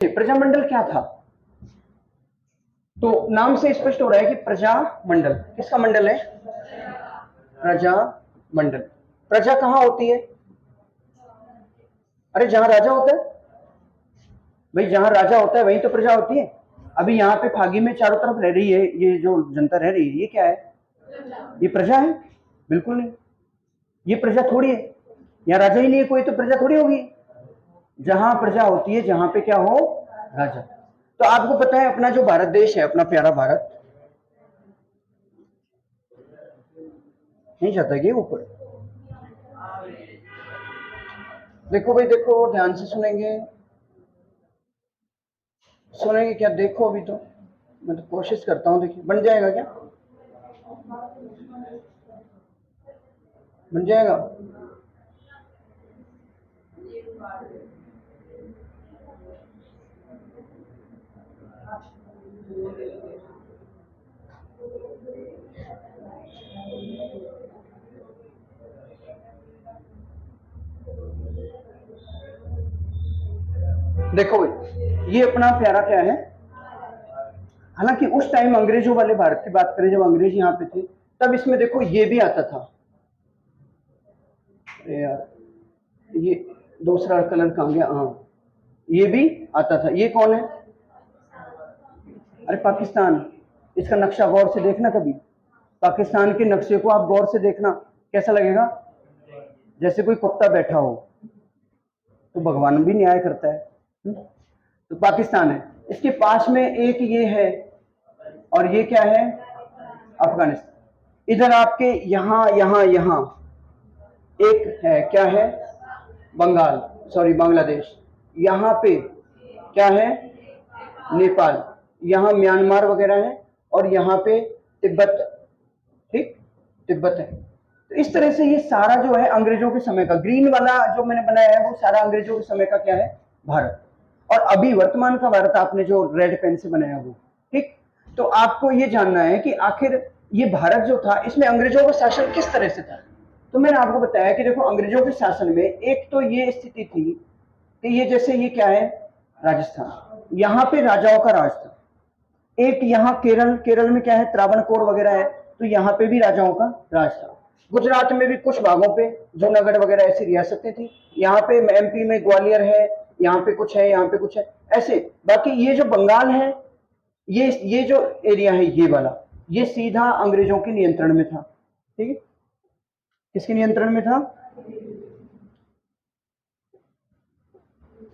प्रजामंडल क्या था? तो नाम से स्पष्ट हो रहा है कि प्रजामंडल किसका मंडल है? प्रजामंडल। प्रजा कहां होती है? अरे जहां राजा होता है भाई, जहां राजा होता है वहीं तो प्रजा होती है। अभी यहाँ पे फागी में चारों तरफ रह रही है, ये जो जनता रह रही है, ये क्या है? ये प्रजा है? बिल्कुल नहीं, ये प्रजा थोड़ी है। यहाँ राजा ही नहीं है कोई, तो प्रजा थोड़ी होगी। जहां प्रजा होती है, जहां पे क्या हो? राजा। तो आपको पता है अपना जो भारत देश है, अपना प्यारा भारत, नहीं जाता ये ऊपर। देखो भाई देखो, ध्यान से सुनेंगे, सुनेंगे क्या? देखो अभी तो मैं तो कोशिश करता हूँ। देखिए बन जाएगा क्या? बन जाएगा। देखो भाई, ये अपना प्यारा क्या है, हालांकि उस टाइम अंग्रेजों वाले भारत की बात करें, जब अंग्रेज यहाँ पे थे, तब इसमें देखो ये भी आता था। यार ये दूसरा कलर कहाँ गया? हाँ, ये भी आता था। ये कौन है? अरे पाकिस्तान। इसका नक्शा गौर से देखना कभी। पाकिस्तान के नक्शे को आप गौर से देखना, कैसा लगेगा? जैसे कोई कुत्ता बैठा हो। तो भगवान भी न्याय करता है। तो पाकिस्तान है, इसके पास में एक ये है, और ये क्या है? अफगानिस्तान। इधर आपके यहां यहां यहां एक है, क्या है? बंगाल, सॉरी बांग्लादेश। यहाँ पे क्या है? नेपाल। यहाँ म्यांमार वगैरह है, और यहाँ पे तिब्बत। ठीक, तिब्बत है। तो इस तरह से ये सारा जो है अंग्रेजों के समय का, ग्रीन वाला जो मैंने बनाया है वो सारा अंग्रेजों के समय का क्या है? भारत। और अभी वर्तमान का भारत आपने जो रेड पेन से बनाया वो। ठीक, तो आपको ये जानना है कि आखिर ये भारत जो था, इसमें अंग्रेजों का शासन किस तरह से था। तो मैंने आपको बताया कि देखो, अंग्रेजों के शासन में एक तो ये स्थिति थी कि ये जैसे ये क्या है? राजस्थान, यहाँ पे राजाओं का राज था। एक यहाँ केरल, केरल में क्या है? त्रावणकोर वगैरह है, तो यहाँ पे भी राजाओं का राज था। गुजरात में भी कुछ भागों पे जूनागढ़ वगैरह ऐसी रियासतें थी। यहाँ पे एमपी में ग्वालियर है, यहाँ पे कुछ है, यहाँ पे कुछ है, ऐसे। बाकी ये जो बंगाल है, ये जो एरिया है, ये वाला, ये सीधा अंग्रेजों के नियंत्रण में था। ठीक है, किसके नियंत्रण में था?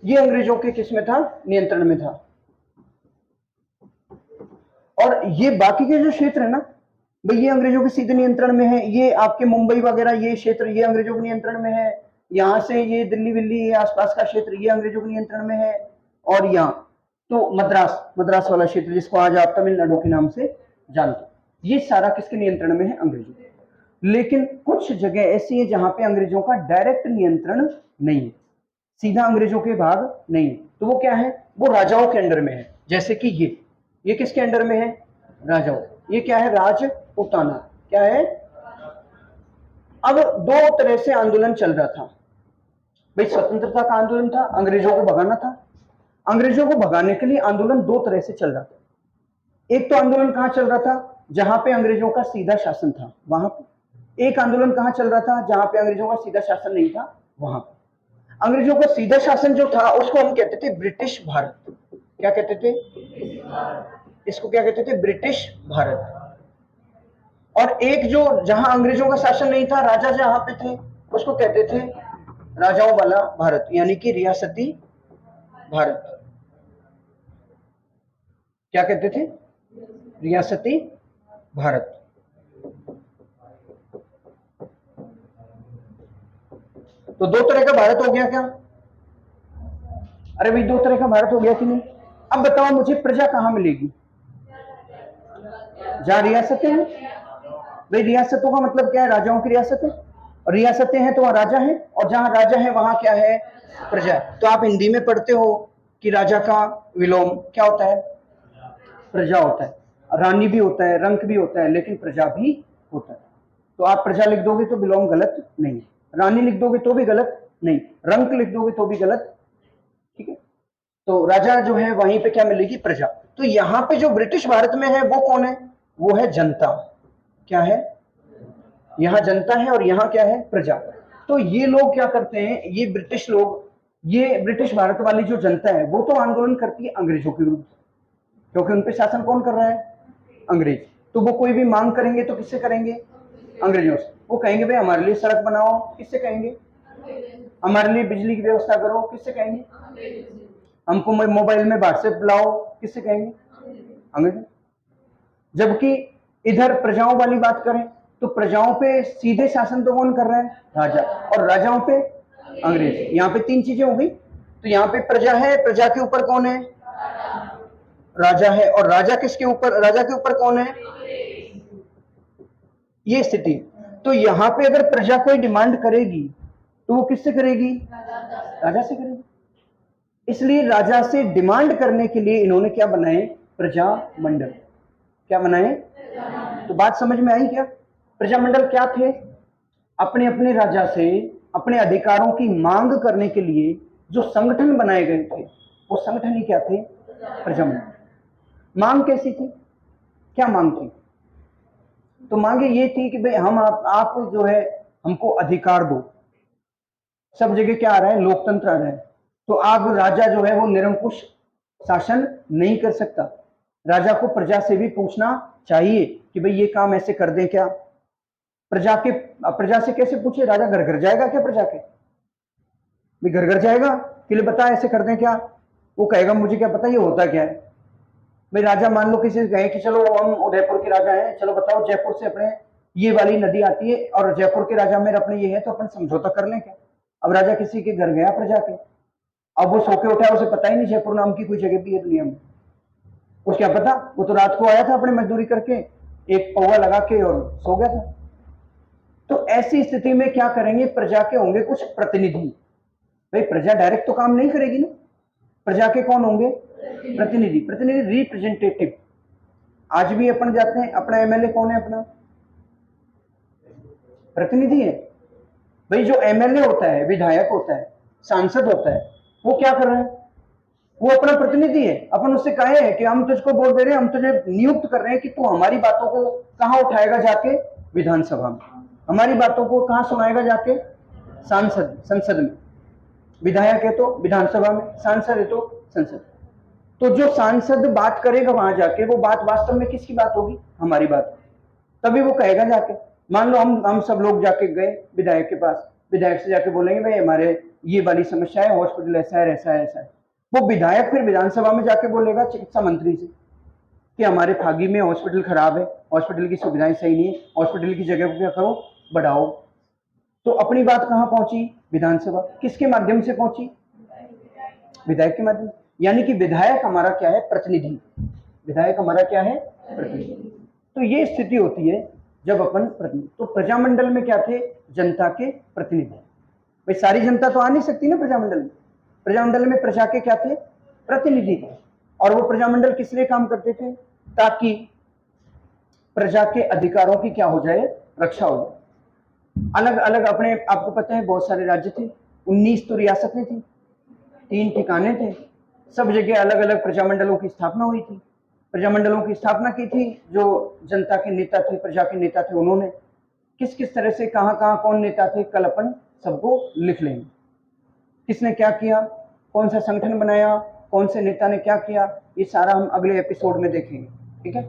ये अंग्रेजों के किस में था? नियंत्रण में था। और ये बाकी के जो क्षेत्र है ना भाई, ये अंग्रेजों के सीधे नियंत्रण में है। ये आपके मुंबई वगैरह ये क्षेत्र, ये अंग्रेजों के नियंत्रण में है। यहाँ से ये दिल्ली विल्ली, ये आसपास का क्षेत्र, ये अंग्रेजों के नियंत्रण में है। और यहाँ तो मद्रास, मद्रास वाला क्षेत्र, जिसको आज आप तमिलनाडु के नाम से जानते हो, ये सारा किसके नियंत्रण में है? अंग्रेजों के। लेकिन कुछ जगह ऐसी है जहां पे अंग्रेजों का डायरेक्ट नियंत्रण नहीं है, सीधा अंग्रेजों के भाग नहीं है। तो वो क्या है? वो राजाओं के अंडर में है। जैसे कि ये किसके अंडर में है? राजाओं। ये क्या है? राजपूताना। क्या है? अब दो तरह से आंदोलन चल रहा था भाई। स्वतंत्रता का आंदोलन था, अंग्रेजों को भगाना था। अंग्रेजों को भगाने के लिए आंदोलन दो तरह से चल रहा था। एक तो आंदोलन कहां चल रहा था? जहां पे अंग्रेजों का सीधा शासन था, वहां पे। एक आंदोलन कहां चल रहा था? जहां पे अंग्रेजों का सीधा शासन नहीं था, वहां पे। अंग्रेजों का सीधा शासन जो था, उसको हम कहते थे ब्रिटिश भारत। क्या कहते थे? इसको क्या कहते थे? ब्रिटिश भारत। और एक जो जहां अंग्रेजों का शासन नहीं था, राजा जहां पे थे, उसको कहते थे राजाओं वाला भारत, यानी कि रियासती भारत। क्या कहते थे? रियासती भारत। तो दो तरह का भारत हो गया क्या? अरे भाई, दो तरह का भारत हो गया कि नहीं? अब बताओ मुझे, प्रजा कहां मिलेगी? जहां रियासतें हैं। भाई रियासतों का मतलब क्या है? राजाओं की रियासत है। और रियासतें हैं तो वहां राजा है, और जहां राजा है वहां क्या है? प्रजा है। तो आप हिंदी में पढ़ते हो कि राजा का विलोम क्या होता है? प्रजा होता है। रानी भी होता है, रंक भी होता है, लेकिन प्रजा भी होता है। तो आप प्रजा लिख दोगे तो विलोम गलत नहीं, रानी लिख दोगे तो भी गलत नहीं, रंक लिख दोगे तो भी गलत। ठीक है, तो राजा जो है वहीं पे क्या मिलेगी, प्रजा। तो यहाँ पे जो ब्रिटिश भारत में है वो कौन है, वो है जनता। क्या है, यहाँ जनता है और यहाँ क्या है, प्रजा। तो ये लोग क्या करते हैं, ये ब्रिटिश लोग, ये ब्रिटिश भारत वाली जो जनता है वो तो आंदोलन करती है अंग्रेजों के विरुद्ध, क्योंकि उन पे शासन कौन कर रहा है, अंग्रेज। तो वो कोई भी मांग करेंगे तो किससे करेंगे, अंग्रेजों से। वो कहेंगे भाई हमारे लिए सड़क बनाओ, किससे कहेंगे, हमारे लिए बिजली की व्यवस्था करो, किससे कहेंगे, हमको मोबाइल में व्हाट्सएप लाओ, किससे कहेंगे, अंग्रेज। जबकि इधर प्रजाओं वाली बात करें तो प्रजाओं पे सीधे शासन तो कौन कर रहा है, राजा, और राजाओं पे अंग्रेज। यहाँ पे तीन चीजें हो गई। तो यहाँ पे प्रजा है, प्रजा के ऊपर कौन है, राजा है, और राजा किसके ऊपर, राजा के ऊपर कौन है, ये स्थिति। तो यहाँ पे अगर प्रजा कोई डिमांड करेगी तो वो किससे करेगी, राजा से करेगी। इसलिए राजा से डिमांड करने के लिए इन्होंने क्या बनाए, प्रजामंडल। क्या बनाए, तो बात समझ में आई क्या। प्रजामंडल क्या थे, अपने अपने राजा से अपने अधिकारों की मांग करने के लिए जो संगठन बनाए गए थे, वो संगठन ही क्या थे, प्रजामंडल। मांग कैसी थी, क्या मांग थी, तो मांगे ये थी कि भाई हम आप जो है हमको अधिकार दो। सब जगह क्या आ रहा है, लोकतंत्र आ रहा है। तो आप राजा जो है वो निरंकुश शासन नहीं कर सकता, राजा को प्रजा से भी पूछना चाहिए कि भाई ये काम ऐसे कर दें क्या। प्रजा से कैसे पूछे, राजा घर घर जाएगा क्या प्रजा के, भाई घर घर जाएगा कि लिए बता ऐसे कर दें क्या, वो कहेगा मुझे क्या पता ये होता क्या है। भाई राजा मान लो किसी से कहे कि चलो हम उदयपुर के राजा हैं, चलो बताओ जयपुर से अपने ये वाली नदी आती है और जयपुर के राजा में अपने ये है, तो अपन समझौता कर लें क्या। अब राजा किसी के घर गया प्रजा के, अब वो सो के उठा, उसे पता ही नहीं जयपुर नाम की कोई जगह भी है दुनिया में, उसको क्या पता, वो तो रात को आया था अपने मजदूरी करके, एक पौवा लगा के और सो गया था। तो ऐसी स्थिति में क्या करेंगे, प्रजा के होंगे कुछ प्रतिनिधि। भाई प्रजा डायरेक्ट तो काम नहीं करेगी ना, प्रजा के कौन होंगे, प्रतिनिधि। प्रतिनिधि रिप्रेजेंटेटिव। आज भी अपन जाते हैं, अपना एमएलए कौन है, अपना प्रतिनिधि है। भाई जो एमएलए होता है, विधायक होता है, सांसद होता है, वो क्या कर रहे हैं, वो अपना प्रतिनिधि है। अपन उससे कहे हैं कि हम तुझको वोट दे रहे हैं, हम तुझे नियुक्त कर रहे हैं कि तू हमारी बातों को कहां उठाएगा, जाके विधानसभा में, हमारी बातों को कहां सुनाएगा, जाके संसद में। विधायक है तो विधानसभा में, सांसद है तो संसद। तो जो सांसद बात करेगा वहां जाके, वो बात वास्तव में किसकी बात होगी, हमारी बात। तभी वो कहेगा जाके, मान लो हम सब लोग जाके गए विधायक के पास, विधायक से जाके बोलेंगे भाई हमारे ये वाली समस्या है, हॉस्पिटल ऐसा है, ऐसा है, ऐसा है। वो विधायक फिर विधानसभा में जाके बोलेगा चिकित्सा मंत्री से कि हमारे फागी में हॉस्पिटल खराब है, हॉस्पिटल की सुविधाएं सही नहीं है, हॉस्पिटल की जगह को क्या करो, बढ़ाओ। तो अपनी बात कहां पहुंची, विधानसभा। किसके माध्यम से पहुंची, विधायक के माध्यम। यानी कि विधायक हमारा क्या है, प्रतिनिधि। विधायक हमारा क्या है, प्रतिनिधि। तो ये स्थिति होती है जब अपन प्रतिनिधि। तो प्रजामंडल में क्या थे, जनता के प्रतिनिधि। भाई सारी जनता तो आ नहीं सकती ना प्रजामंडल में, प्रजामंडल में प्रजा के क्या थे, प्रतिनिधि थे। और वो प्रजामंडल किस लिए काम करते थे, ताकि प्रजा के अधिकारों की क्या हो जाए, रक्षा हो जाए। अलग अलग अपने आपको पता है बहुत सारे राज्य थे, 19 तो रियासतें थी, 3 ठिकाने थे, सब जगह अलग अलग प्रजामंडलों की स्थापना हुई थी। प्रजामंडलों की स्थापना की थी जो जनता के नेता थे, प्रजा के नेता थे, उन्होंने किस किस तरह से कहां कहां कौन नेता थे, कल अपन सबको लिख लेंगे। किसने क्या किया, कौन सा संगठन बनाया, कौन से नेता ने क्या किया, ये सारा हम अगले एपिसोड में देखेंगे। ठीक है।